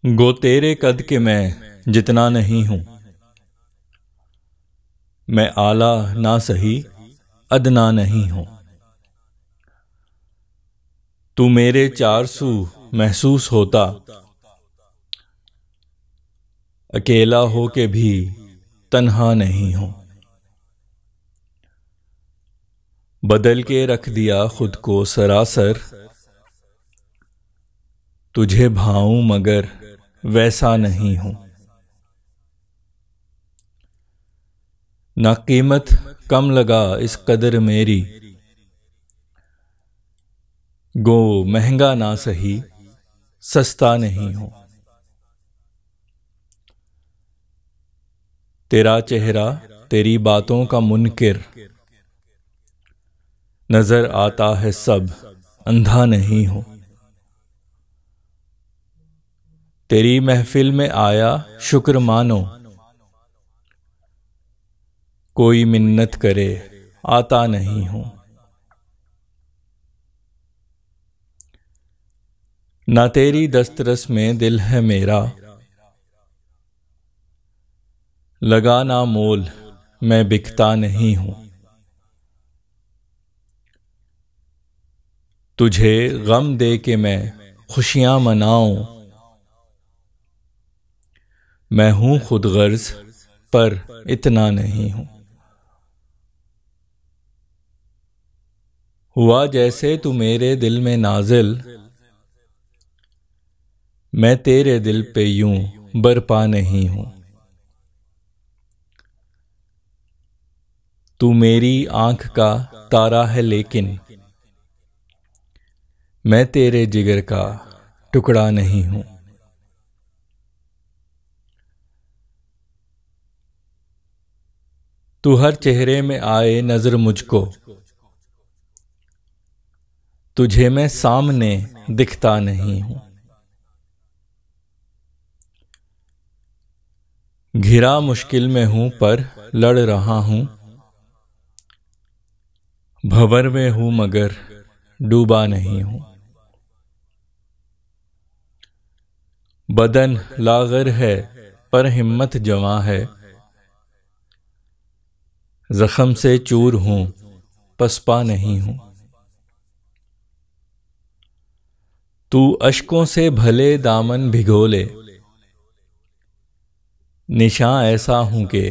گو تیرے قد کے میں جتنا نہیں ہوں، میں اعلیٰ نہ سہی ادنا نہیں ہوں۔ تو میرے چار سو محسوس ہوتا، اکیلا ہو کے بھی تنہا نہیں ہوں۔ بدل کے رکھ دیا خود کو سراسر، تجھے بھاؤں مگر ویسا نہیں ہوں۔ نہ قیمت کم لگا اس قدر میری، گو مہنگا نہ سہی سستا نہیں ہوں۔ تیرا چہرہ تیری باتوں کا منکر، نظر آتا ہے سب اندھا نہیں ہوں۔ تیری محفل میں آیا شکر مانو، کوئی منت کرے آتا نہیں ہوں۔ نہ تیری دسترس میں دل ہے میرا، لگا نہ مول میں بکتا نہیں ہوں۔ تجھے غم دے کے میں خوشیاں مناؤں، میں ہوں خود غرض پر اتنا نہیں ہوں۔ ہوا جیسے تو میرے دل میں نازل، میں تیرے دل پہ یوں برپا نہیں ہوں۔ تو میری آنکھ کا تارا ہے لیکن، میں تیرے جگر کا ٹکڑا نہیں ہوں۔ تو ہر چہرے میں آئے نظر مجھ کو، تجھے میں سامنے دکھتا نہیں ہوں۔ گھرا مشکل میں ہوں پر لڑ رہا ہوں، بھنور میں ہوں مگر ڈوبا نہیں ہوں۔ بدن لاغر ہے پر ہمت جواں ہے، زخم سے چور ہوں پسپا نہیں ہوں۔ تو اشکوں سے بھلے دامن بھگو لے، نشاں ایسا ہوں کہ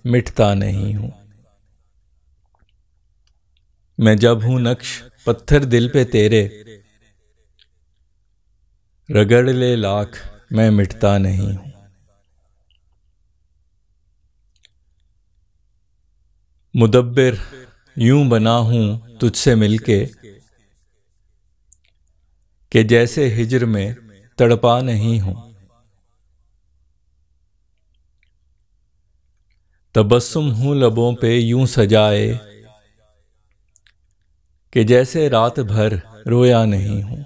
مٹتا نہیں ہوں۔ میں جب ہوں نقش پتھر دل پہ تیرے، رگڑ لے لاکھ میں مٹتا نہیں ہوں۔ مدبر یوں بنا ہوں تجھ سے مل کے، کہ جیسے ہجر میں تڑپا نہیں ہوں۔ تبسم ہوں لبوں پہ یوں سجائے، کہ جیسے رات بھر رویا نہیں ہوں۔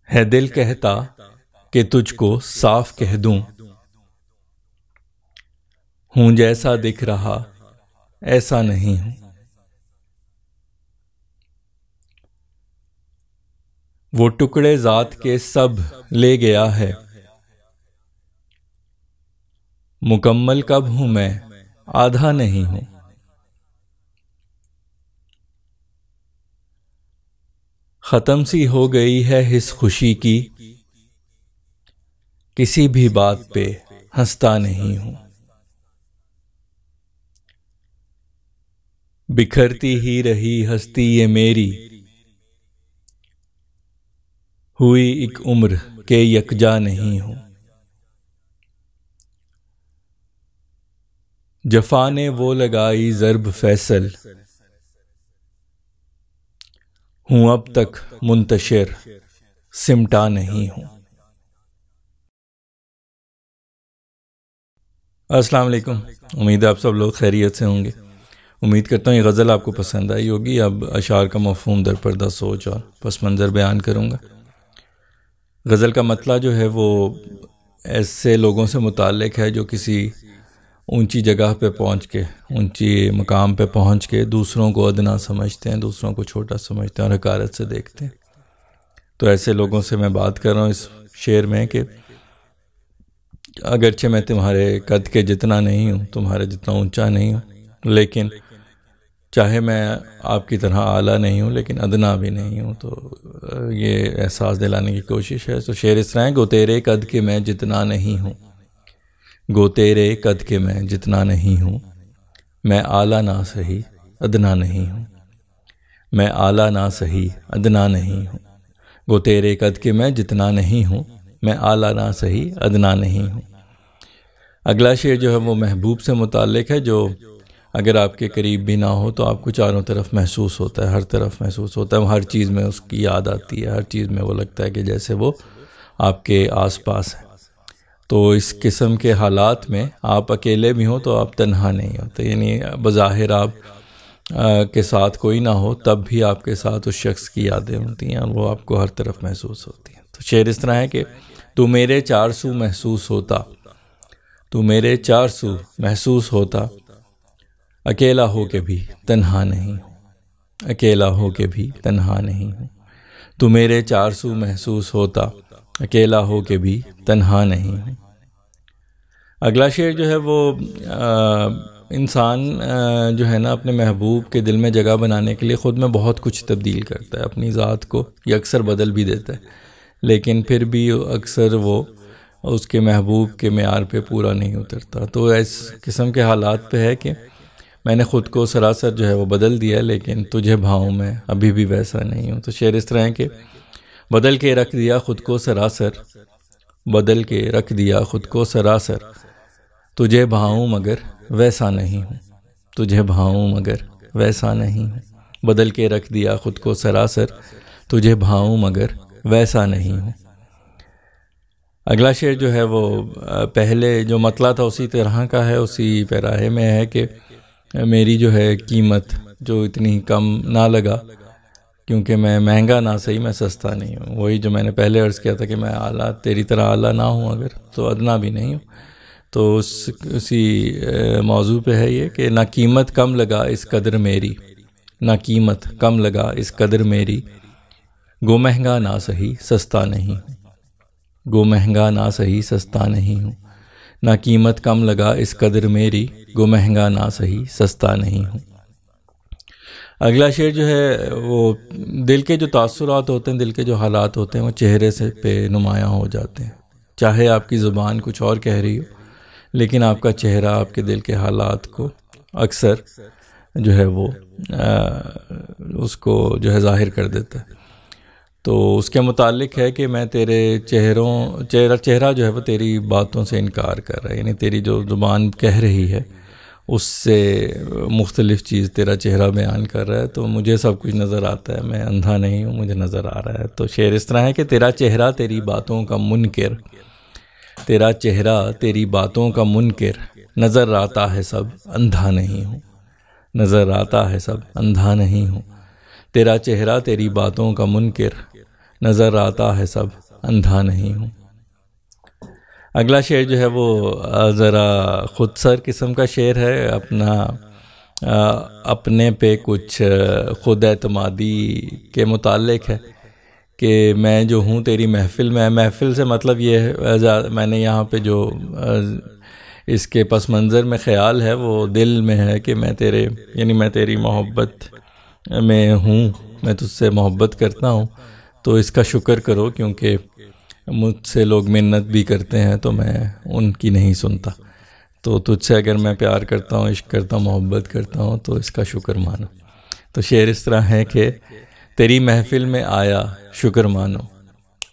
ہے دل کہتا کہ تجھ کو صاف کہہ دوں، ہوں جیسا دکھ رہا ایسا نہیں ہوں۔ وہ ٹکڑے ذات کے سب لے گیا ہے، مکمل کب ہوں میں آدھا نہیں ہوں۔ ختم سی ہو گئی ہے حس خوشی کی، کسی بھی بات پہ ہنستا نہیں ہوں۔ بکھرتی ہی رہی ہستی یہ میری، ہوئی ایک عمر کے یکجا نہیں ہوں۔ جفا نے وہ لگائی ضرب فیصل، ہوں اب تک منتشر سمٹا نہیں ہوں۔ السلام علیکم، امید ہے آپ سب لوگ خیریت سے ہوں گے۔ امید کرتا ہوں یہ غزل آپ کو پسند آئی ہوگی۔ اب اشعار کا مفہوم در پردہ سوچ اور پس منظر بیان کروں گا۔ غزل کا مطلع جو ہے وہ ایسے لوگوں سے متعلق ہے جو کسی اونچی جگہ پہ پہنچ کے، اونچی مقام پہ پہنچ کے دوسروں کو ادنا سمجھتے ہیں، دوسروں کو چھوٹا سمجھتے ہیں اور حقارت سے دیکھتے ہیں۔ تو ایسے لوگوں سے میں بات کر رہا ہوں اس شعر میں کہ اگرچہ میں تمہارے قد کے جتنا نہیں ہوں، تمہارے جتنا اونچا نہیں ہوں، لیکن چاہے میں آپ کی طرح اعلیٰ نہیں ہوں لیکن ادنا بھی نہیں ہوں. تو یہ احساس دلانے کی کوشش ہے. تو شعر اس طرح ہے: گو تیرے قد کے میں جتنا نہیں ہوں، گو تیرے قد کے میں جتنا نہیں ہوں، میں اعلیٰ نہ سہی ادنا نہیں ہوں، میں اعلیٰ نہ سہی ادنا نہیں ہوں. گو تیرے قد کے میں جتنا نہیں ہوں، میں اعلیٰ نہ سہی ادنا نہیں ہوں. اگلا شعر جو ہے وہ محبوب سے متعلق ہے، جو اگر آپ کے قریب بھی نہ ہو تو آپ کو چاروں طرف محسوس ہوتا ہے، ہر طرف محسوس ہوتا ہے، ہر چیز میں اس کی یاد آتی ہے، ہر چیز میں وہ لگتا ہے کہ جیسے وہ آپ کے آس پاس ہے. تو اس قسم کے حالات میں آپ اکیلے بھی ہوں تو آپ تنہا نہیں ہوتے، یعنی بظاہر آپ کے ساتھ کوئی نہ ہو تب بھی آپ کے ساتھ اس شخص کی یادیں ہوتی ہیں اور وہ آپ کو ہر طرف محسوس ہوتی ہیں. تو شعر اس طرح ہے کہ تو میرے چار سو محسوس ہوتا، تو میرے چار سو محسوس ہوتا، اکیلا ہو کے بھی تنہا نہیں ہوں، اکیلا ہو کے بھی تنہا نہیں ہوں. تو میرے چار سو محسوس ہوتا، اکیلا ہو کے بھی تنہا نہیں ہوں. اگلا شعر جو ہے وہ انسان جو ہے نا اپنے محبوب کے دل میں جگہ بنانے کے لیے خود میں بہت کچھ تبدیل کرتا ہے، اپنی ذات کو یہ اکثر بدل بھی دیتا ہے، لیکن پھر بھی اکثر وہ اس کے محبوب کے معیار پہ پورا نہیں اترتا. تو اس قسم کے حالات پہ ہے کہ میں نے خود کو سراسر جو ہے وہ بدل دیا، لیکن تجھے بھاؤں میں ابھی بھی ویسا نہیں ہوں. تو شعر اس طرح ہے کہ بدل کے رکھ دیا خود کو سراسر، بدل کے رکھ دیا خود کو سراسر، تجھے بھاؤں مگر ویسا نہیں ہوں، تجھے بھاؤں مگر ویسا نہیں ہوں. بدل کے رکھ دیا خود کو سراسر، تجھے بھاؤں مگر ویسا نہیں ہوں. اگلا شعر جو ہے وہ پہلے جو مطلع تھا اسی طرح کا ہے، اسی پیراہے میں ہے کہ میری جو ہے قیمت جو اتنی کم نہ لگا، کیونکہ میں مہنگا نہ صحیح میں سستا نہیں ہوں. وہی جو میں نے پہلے عرض کیا تھا کہ میں اعلیٰ تیری طرح اعلیٰ نہ ہوں اگر تو ادنا بھی نہیں ہوں. تو اسی موضوع پہ ہے یہ کہ نہ قیمت کم لگا اس قدر میری، نہ قیمت کم لگا اس قدر میری، گو مہنگا نہ صحیح سستا نہیں ہوں، گو مہنگا نہ صحیح سستا نہیں ہوں. نہ قیمت کم لگا اس قدر میری، گو مہنگا نہ صحیح سستا نہیں ہوں. اگلا شعر جو ہے وہ دل کے جو تاثرات ہوتے ہیں، دل کے جو حالات ہوتے ہیں وہ چہرے سے پہ نمایاں ہو جاتے ہیں. چاہے آپ کی زبان کچھ اور کہہ رہی ہو، لیکن آپ کا چہرہ آپ کے دل کے حالات کو اکثر جو ہے وہ اس کو جو ہے ظاہر کر دیتا ہے. تو اس کے متعلق ہے کہ میں تیرے چہرہ جو ہے وہ تیری باتوں سے انکار کر رہا ہے، یعنی تیری جو زبان کہہ رہی ہے اس سے مختلف چیز تیرا چہرہ بیان کر رہا ہے. تو مجھے سب کچھ نظر آتا ہے، میں اندھا نہیں ہوں، مجھے نظر آ رہا ہے. تو شعر اس طرح ہے کہ تیرا چہرہ تیری باتوں کا منکر، تیرا چہرہ تیری باتوں کا منکر، نظر آتا ہے سب اندھا نہیں ہوں، نظر آتا ہے سب اندھا نہیں ہوں. تیرا چہرہ تیری باتوں کا منکر، نظر آتا ہے سب اندھا نہیں ہوں. اگلا شعر جو ہے وہ ذرا خود سر قسم کا شعر ہے، اپنے پہ کچھ خود اعتمادی کے متعلق ہے کہ میں جو ہوں تیری محفل میں. محفل سے مطلب یہ ہے، میں نے یہاں پہ جو اس کے پس منظر میں خیال ہے وہ دل میں ہے کہ میں تیرے یعنی میں تیری محبت میں ہوں، میں تجھ سے محبت کرتا ہوں. تو اس کا شکر کرو، کیونکہ مجھ سے لوگ منت بھی کرتے ہیں تو میں ان کی نہیں سنتا. تو تجھ سے اگر میں پیار کرتا ہوں، عشق کرتا ہوں، محبت کرتا ہوں تو اس کا شکر مانو. تو شعر اس طرح ہے کہ تیری محفل میں آیا شکر مانو،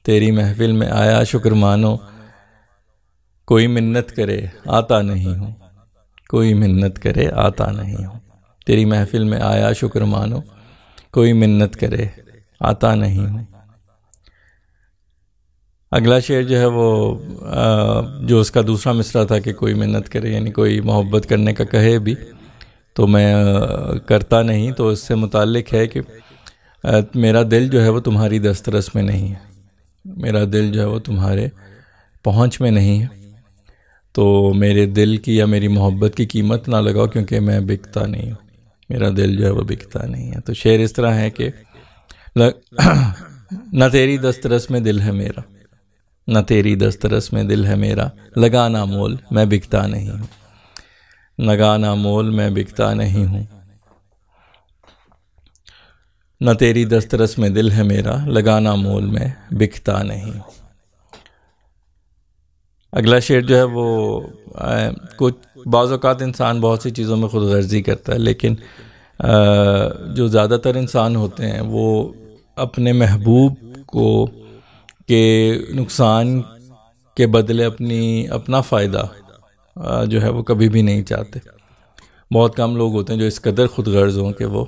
تیری محفل میں آیا شکر مانو، کوئی منت کرے آتا نہیں ہوں، کوئی منت کرے آتا نہیں ہوں. تیری محفل میں آیا شکر مانو، کوئی منت کرے آتا نہیں ہوں. اگلا شعر جو ہے وہ جو اس کا دوسرا مصرع تھا کہ کوئی منت کرے، یعنی کوئی محبت کرنے کا کہے بھی تو میں کرتا نہیں. تو اس سے متعلق ہے کہ میرا دل جو ہے وہ تمہاری دسترس میں نہیں ہے، میرا دل جو ہے وہ تمہارے پہنچ میں نہیں ہے. تو میرے دل کی یا میری محبت کی قیمت نہ لگاؤ، کیونکہ میں بکتا نہیں ہوں، میرا دل جو ہے وہ بکتا نہیں ہے. تو شعر اس طرح ہے کہ نہ تیری دسترس میں دل ہے میرا، نہ تیری دسترس میں دل ہے میرا، لگانا مول میں بکتا نہیں ہوں، لگانا مول میں بکتا نہیں ہوں، نہ تیری دسترس میں دل ہے میرا، لگانا مول میں بکتا نہیں۔ اگلا شعر جو ہے وہ کچھ بعض اوقات انسان بہت سی چیزوں میں خود غرضی کرتا ہے، لیکن جو زیادہ تر انسان ہوتے ہیں وہ اپنے محبوب کو کے نقصان کے بدلے اپنا فائدہ جو ہے وہ کبھی بھی نہیں چاہتے۔ بہت کم لوگ ہوتے ہیں جو اس قدر خود غرض ہوں کہ وہ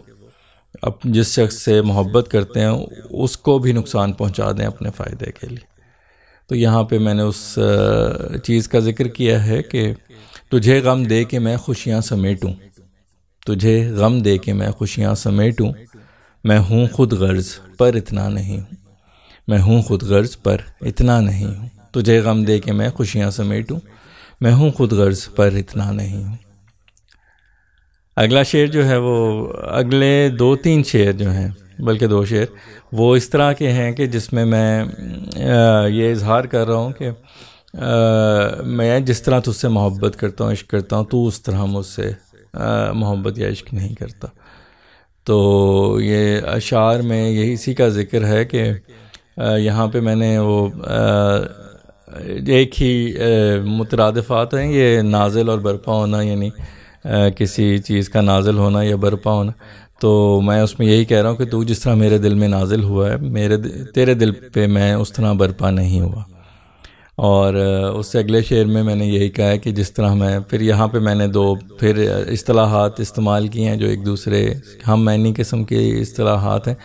جس شخص سے محبت کرتے ہیں اس کو بھی نقصان پہنچا دیں اپنے فائدے کے لیے۔ تو یہاں پہ میں نے اس چیز کا ذکر کیا ہے کہ تجھے غم دے کے میں خوشیاں سمیٹوں، تجھے غم دے کے میں خوشیاں سمیٹوں، میں ہوں خود غرض پر اتنا نہیں ہوں، میں ہوں خود غرض پر اتنا نہیں ہوں، تجھے غم دے کے میں خوشیاں سمیٹوں، میں ہوں خود غرض پر اتنا نہیں ہوں۔ اگلا شعر جو ہے وہ اگلے 2-3 شعر جو ہیں، بلکہ 2 شعر وہ اس طرح کے ہیں کہ جس میں یہ اظہار کر رہا ہوں کہ میں جس طرح تجھ سے محبت کرتا ہوں، عشق کرتا ہوں، تو اس طرح مجھ سے محبت یا عشق نہیں کرتا۔ تو یہ اشعار میں یہی اسی کا ذکر ہے کہ یہاں پہ میں نے وہ ایک ہی مترادفات ہیں، یہ نازل اور برپا ہونا، یعنی کسی چیز کا نازل ہونا یا برپا ہونا۔ تو میں اس میں یہی کہہ رہا ہوں کہ تو جس طرح میرے دل میں نازل ہوا ہے، تیرے دل پہ میں اس طرح برپا نہیں ہوا۔ اور اس سے اگلے شعر میں نے یہی کہا ہے کہ جس طرح پھر یہاں پہ میں نے 2 اصطلاحات استعمال کی ہیں جو ایک دوسرے ہم معنی قسم کی اصطلاحات ہیں،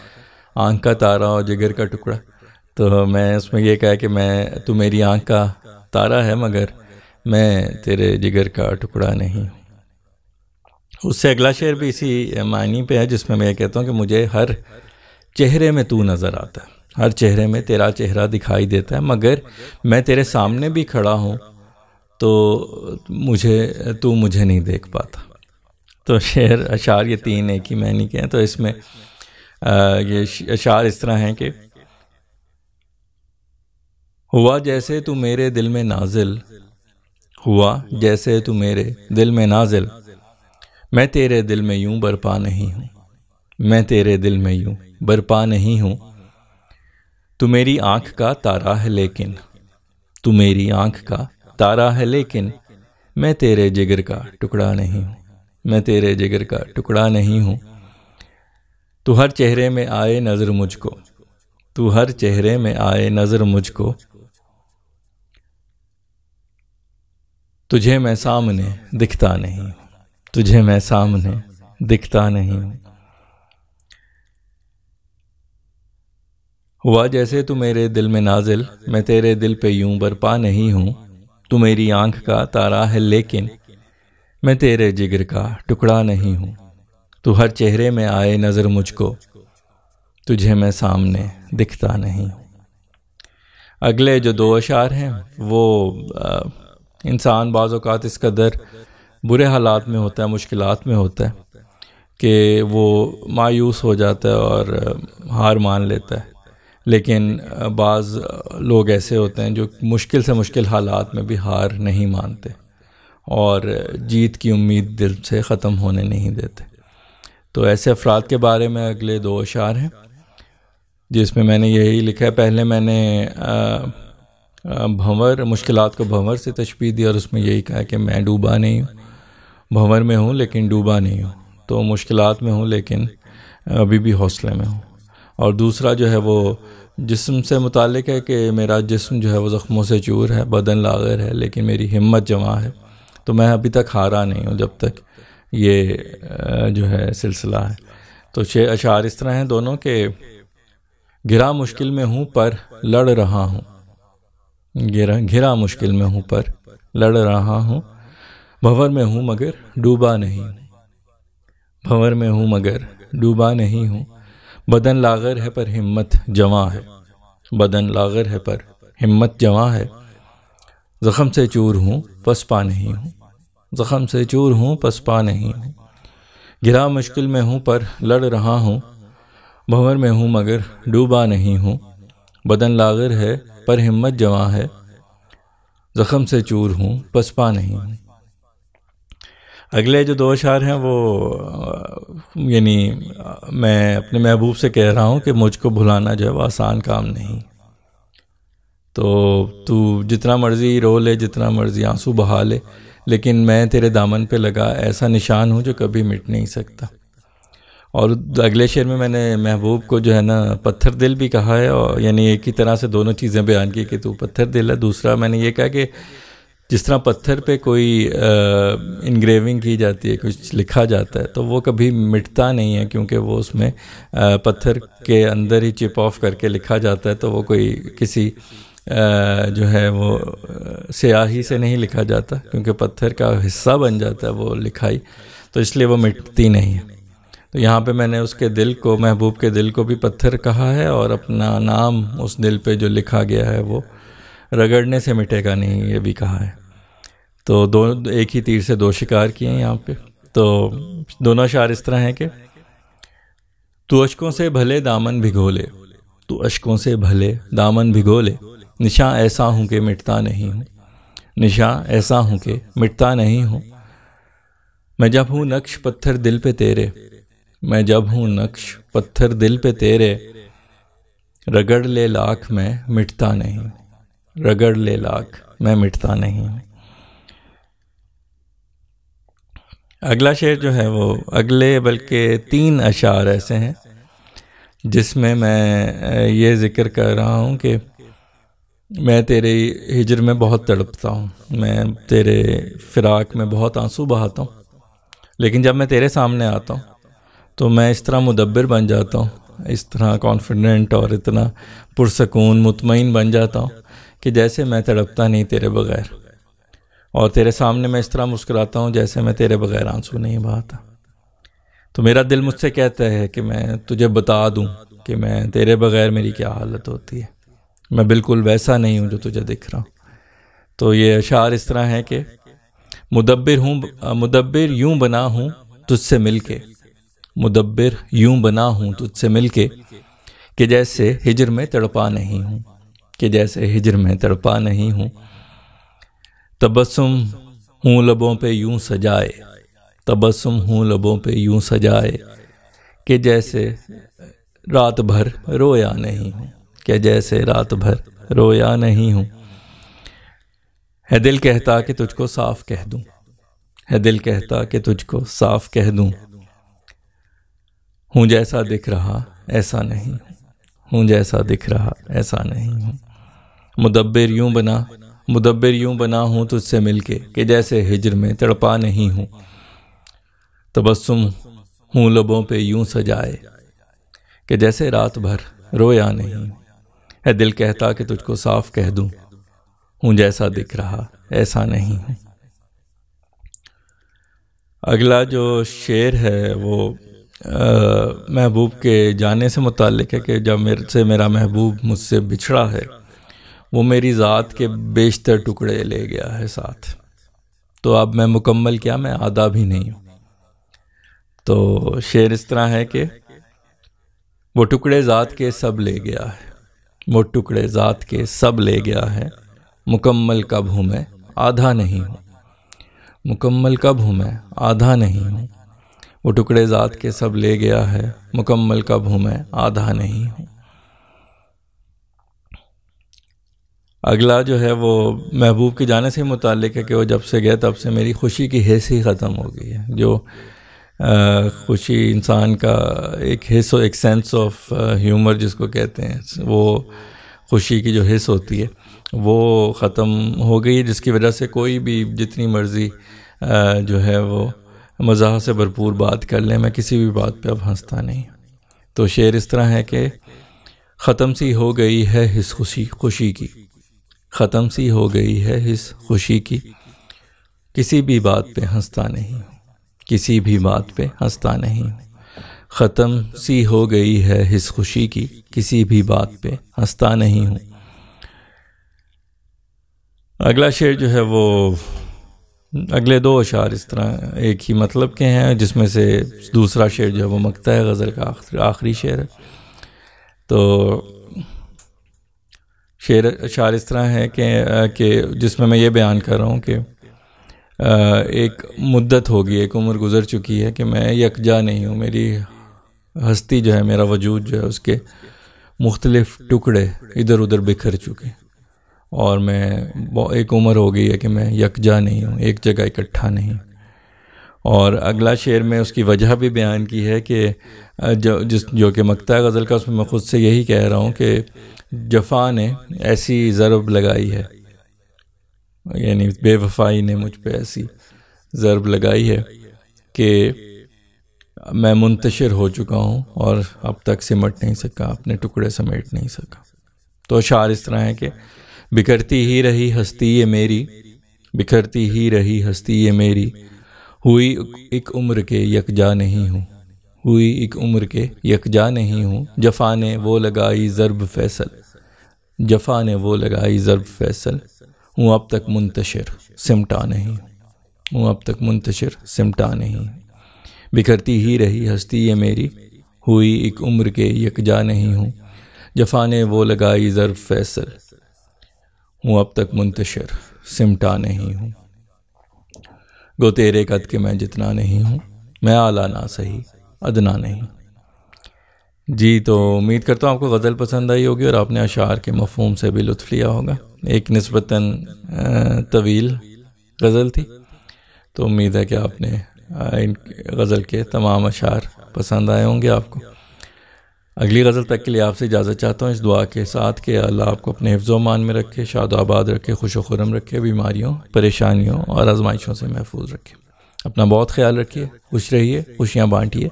آنکھ کا تارا اور جگر کا ٹکڑا۔ تو میں اس میں یہ کہا کہ تو میری آنکھ کا تارا ہے مگر میں تیرے جگر کا ٹکڑا نہیں ہوں۔ اس سے اگلا شعر بھی اسی معنی پہ ہے جس میں یہ کہتا ہوں کہ مجھے ہر چہرے میں تو نظر آتا ہے، ہر چہرے میں تیرا چہرہ دکھائی دیتا ہے، مگر میں تیرے سامنے بھی کھڑا ہوں تو مجھے نہیں دیکھ پاتا۔ تو اشعار یہ 3 ایک ہی معنی کے ہیں۔ تو اس میں یہ اشعار اس طرح ہیں کہ ہوا جیسے تو میرے دل میں نازل، ہوا جیسے تو میرے دل میں نازل، میں تیرے دل میں یوں برپا نہیں ہوں، میں تیرے دل میں یوں برپا نہیں ہوں، تو میری آنکھ کا تارا ہے لیکن، تو میری آنکھ کا تارا ہے لیکن، میں تیرے جگر کا ٹکڑا نہیں ہوں، میں تیرے جگر کا ٹکڑا نہیں ہوں، تو ہر چہرے میں آئے نظر مجھ کو، تو ہر چہرے میں آئے نظر مجھ کو، تجھے میں سامنے دکھتا نہیں ہوں، تجھے میں سامنے دکھتا نہیں ہوں، ہوا جیسے تو میرے دل میں نازل، میں تیرے دل پہ یوں برپا نہیں ہوں، تو میری آنکھ کا تارا ہے لیکن، میں تیرے جگر کا ٹکڑا نہیں ہوں، تو ہر چہرے میں آئے نظر مجھ کو، تجھے میں سامنے دکھتا نہیں ہوں۔ اگلے جو 2 اشعار ہیں وہ انسان بعض اوقات اس قدر برے حالات میں ہوتا ہے، مشکلات میں ہوتا ہے کہ وہ مایوس ہو جاتا ہے اور ہار مان لیتا ہے، لیکن بعض لوگ ایسے ہوتے ہیں جو مشکل سے مشکل حالات میں بھی ہار نہیں مانتے اور جیت کی امید دل سے ختم ہونے نہیں دیتے۔ تو ایسے افراد کے بارے میں اگلے 2 اشعار ہیں جس میں نے یہی لکھا ہے۔ پہلے میں نے مشکلات کو بھنور سے تشبیہ دی اور اس میں یہی کہا کہ میں ڈوبا نہیں ہوں، بھنور میں ہوں لیکن ڈوبا نہیں ہوں، تو مشکلات میں ہوں لیکن ابھی بھی حوصلے میں ہوں۔ اور دوسرا جو ہے وہ جسم سے متعلق ہے کہ میرا جسم جو ہے وہ زخموں سے چور ہے، بدن لاغر ہے لیکن میری ہمت جمع ہے، تو میں ابھی تک ہارا نہیں ہوں جب تک یہ جو ہے سلسلہ ہے۔ تو اشعار اس طرح ہیں دونوں کہ گھرا مشکل میں ہوں پر لڑ رہا ہوں، گھرا مشکل میں ہوں پر لڑ رہا ہوں، بھنور میں ہوں مگر ڈوبا نہیں ہوں، بھنور میں ہوں مگر ڈوبا نہیں ہوں، بدن لاغر ہے پر ہمت جمع ہے، بدن لاغر ہے پر ہمت جمع ہے، زخم سے چور ہوں پسپا نہیں ہوں، زخم سے چور ہوں پسپا نہیں ہوں، گھرا مشکل میں ہوں پر لڑ رہا ہوں، بھنور میں ہوں مگر ڈوبا نہیں ہوں، بدن لاغر ہے پر ہمت جواں ہے، زخم سے چور ہوں پسپا نہیں ہوں۔ اگلے جو دو اشعار ہیں وہ یعنی میں اپنے محبوب سے کہہ رہا ہوں کہ مجھ کو بھلانا جو ہے وہ آسان کام نہیں، تو جتنا مرضی رو لے، جتنا مرضی آنسو بہا لے، لیکن میں تیرے دامن پہ لگا ایسا نشان ہوں جو کبھی مٹ نہیں سکتا۔ اور اگلے شعر میں نے محبوب کو جو ہے نا پتھر دل بھی کہا ہے، اور یعنی ایک ہی طرح سے دونوں چیزیں بیان کی کہ تو پتھر دل ہے۔ دوسرا میں نے یہ کہا کہ جس طرح پتھر پہ کوئی انگریونگ کی جاتی ہے، کچھ لکھا جاتا ہے، تو وہ کبھی مٹتا نہیں ہے، کیونکہ وہ اس میں پتھر کے اندر ہی چپ آف کر کے لکھا جاتا ہے، تو وہ کوئی کسی جو ہے وہ سیاہی سے نہیں لکھا جاتا، کیونکہ پتھر کا حصہ بن جاتا ہے وہ لکھائی، تو اس لیے وہ مٹتی نہیں ہے۔ تو یہاں پہ میں نے اس کے دل کو، محبوب کے دل کو بھی پتھر کہا ہے، اور اپنا نام اس دل پہ جو لکھا گیا ہے وہ رگڑنے سے مٹے گا نہیں، یہ بھی کہا ہے۔ تو ایک ہی تیر سے دو شکار کیے ہیں یہاں پہ۔ تو دونوں اشعار اس طرح ہیں کہ تو اشکوں سے بھلے دامن بھگو لے، تو اشکوں سے بھلے دامن بھگو لے، نشاں ایسا ہوں کہ مٹتا نہیں ہوں، نشاں ایسا ہوں کہ مٹتا نہیں ہوں۔ میں جب ہوں نقش پتھر دل پہ تیرے، میں جب ہوں نقش پتھر دل پہ تیرے، رگڑ لے لاکھ میں مٹتا نہیں، رگڑ لے لاکھ میں مٹتا نہیں۔ اگلا شعر جو ہے وہ اگلے بلکہ 3 اشعار ایسے ہیں جس میں یہ ذکر کر رہا ہوں کہ میں تیرے ہجر میں بہت تڑپتا ہوں، میں تیرے فراق میں بہت آنسو بہاتا ہوں، لیکن جب میں تیرے سامنے آتا ہوں تو میں اس طرح مدبر بن جاتا ہوں، اس طرح کانفیڈنٹ اور اتنا پرسکون مطمئن بن جاتا ہوں کہ جیسے میں تڑپتا نہیں تیرے بغیر، اور تیرے سامنے میں اس طرح مسکراتا ہوں جیسے میں تیرے بغیر آنسو نہیں بہاتا۔ تو میرا دل مجھ سے کہتا ہے کہ میں تجھے بتا دوں کہ میں تیرے بغیر میری کیا حالت ہوتی ہے، میں بالکل ویسا نہیں ہوں جو تجھے دکھ رہا ہوں۔ تو یہ اشعار اس طرح ہیں کہ مدبر یوں بنا ہوں تجھ سے مل کے، مدبر یوں بنا ہوں تجھ سے مل کے، کہ جیسے ہجر میں تڑپا نہیں ہوں، کہ جیسے ہجر میں تڑپا نہیں ہوں۔ تبسم ہوں لبوں پہ یوں سجائے، تبسم ہوں لبوں پہ یوں سجائے، کہ جیسے رات بھر رویا نہیں ہوں، کہ جیسے رات بھر رویا نہیں ہوں۔ ہے دل کہتا کہ تجھ کو صاف کہہ دوں، ہے دل کہتا کہ تجھ کو صاف کہہ دوں، ہوں جیسا دکھ رہا ایسا نہیں ہوں، ہوں جیسا دکھ رہا ایسا نہیں ہوں۔ مدبر یوں بنا ہوں تجھ سے مل کے، کہ جیسے ہجر میں تڑپا نہیں ہوں۔ تبسم ہوں لبوں پہ یوں سجائے، کہ جیسے رات بھر رویا نہیں ہوں۔ ہے دل کہتا کہ تجھ کو صاف کہہ دوں، ہوں جیسا دکھ رہا ایسا نہیں ہوں۔ اگلا جو شعر ہے وہ محبوب کے جانے سے متعلق ہے کہ جب میرا محبوب مجھ سے بچھڑا ہے، وہ میری ذات کے بیشتر ٹکڑے لے گیا ہے ساتھ، تو اب میں مکمل کیا، میں آدھا بھی نہیں ہوں۔ تو شعر اس طرح ہے کہ وہ ٹکڑے ذات کے سب لے گیا ہے، وہ ٹکڑے ذات کے سب لے گیا ہے، مکمل کب ہوں میں آدھا نہیں ہوں، مکمل کب ہوں میں آدھا نہیں ہوں۔ وہ ٹکڑے ذات کے سب لے گیا ہے، مکمل کب ہوں میں آدھا نہیں ہوں۔ اگلا جو ہے وہ محبوب کے جانے سے متعلق ہے کہ وہ جب سے گیا تب سے میری خوشی کی حس ہی ختم ہو گئی ہے۔ جو خوشی انسان کا ایک حس، ایک سینس آف ہیومر جس کو کہتے ہیں، وہ خوشی کی جو حس ہوتی ہے وہ ختم ہو گئی ہے، جس کی وجہ سے کوئی بھی جتنی مرضی جو ہے وہ مزاح سے بھرپور بات کر لیں، میں کسی بھی بات پہ اب ہنستا نہیں۔ تو شعر اس طرح ہے کہ ختم سی ہو گئی ہے حس خوشی کی، ختم سی ہو گئی ہے حس خوشی کی، کسی بھی بات پہ ہنستا نہیں، کسی بھی بات پہ ہنستا نہیں۔ ختم سی ہو گئی ہے حس خوشی کی، کسی بھی بات پہ ہنستا نہیں ہوں۔ اگلا شعر جو ہے وہ اگلے 2 اشعار اس طرح ایک ہی مطلب کے ہیں، جس میں سے دوسرا شعر جو ہے وہ مقطع غزل کا آخری شعر ہے۔ تو اشعار اس طرح ہے کہ جس میں یہ بیان کر رہا ہوں کہ ایک مدت ہوگی، ایک عمر گزر چکی ہے کہ میں یکجا نہیں ہوں، میری ہستی جو ہے، میرا وجود جو ہے، اس کے مختلف ٹکڑے ادھر ادھر بکھر چکے، اور میں ایک عمر ہو گئی ہے کہ میں یکجا نہیں ہوں، ایک جگہ اکٹھا نہیں۔ اور اگلا شعر میں اس کی وجہ بھی بیان کی ہے کہ جو کہ مقطع غزل کا، اس میں خود سے یہی کہہ رہا ہوں کہ جفا نے ایسی ضرب لگائی ہے، یعنی بے وفائی نے مجھ پہ ایسی ضرب لگائی ہے کہ میں منتشر ہو چکا ہوں اور اب تک سمٹ نہیں سکا، اپنے ٹکڑے سمیٹ نہیں سکا۔ تو اشعار اس طرح ہے کہ بکھرتی ہی رہی ہستی یہ میری، بکھرتی ہی رہی ہستی یہ میری، ہوئی ایک عمر کے یکجا نہیں ہوں، ہوئی ایک عمر کے یکجا نہیں ہوں، جفا نے وہ لگائی ضرب فیصل، جفا نے وہ لگائی ضرب فیصل، ہوں اب تک منتشر سمٹا نہیں، ہوں اب تک منتشر سمٹا نہیں۔ بکھرتی ہی رہی ہستی یہ میری، ہوئی ایک عمر کے یکجا نہیں ہوں، جفا نے وہ لگائی ضرب فیصل، ہوں اب تک منتشر سمٹا نہیں ہوں۔ گو تیرے قد کے میں جتنا نہیں ہوں، میں اعلیٰ نہ سہی ادنا نہیں۔ جی، تو امید کرتا ہوں آپ کو غزل پسند آئی ہوگی اور آپ نے اشعار کے مفہوم سے بھی لطف لیا ہوگا۔ ایک نسبتاً طویل غزل تھی، تو امید ہے کہ آپ نے ان غزل کے تمام اشعار پسند آئے ہوں گے آپ کو۔ اگلی غزل تک کے لیے آپ سے اجازت چاہتا ہوں اس دعا کے ساتھ کہ اللہ آپ کو اپنے حفظ و امان میں رکھے، شاد و آباد رکھے، خوش و خرم رکھے، بیماریوں، پریشانیوں اور آزمائشوں سے محفوظ رکھے۔ اپنا بہت خیال رکھیے، خوش رہیے، خوشیاں بانٹیے۔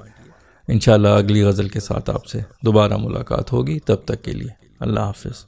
انشاءاللہ اگلی غزل کے ساتھ آپ سے دوبارہ ملاقات ہوگی، تب تک کے لیے اللہ حافظ۔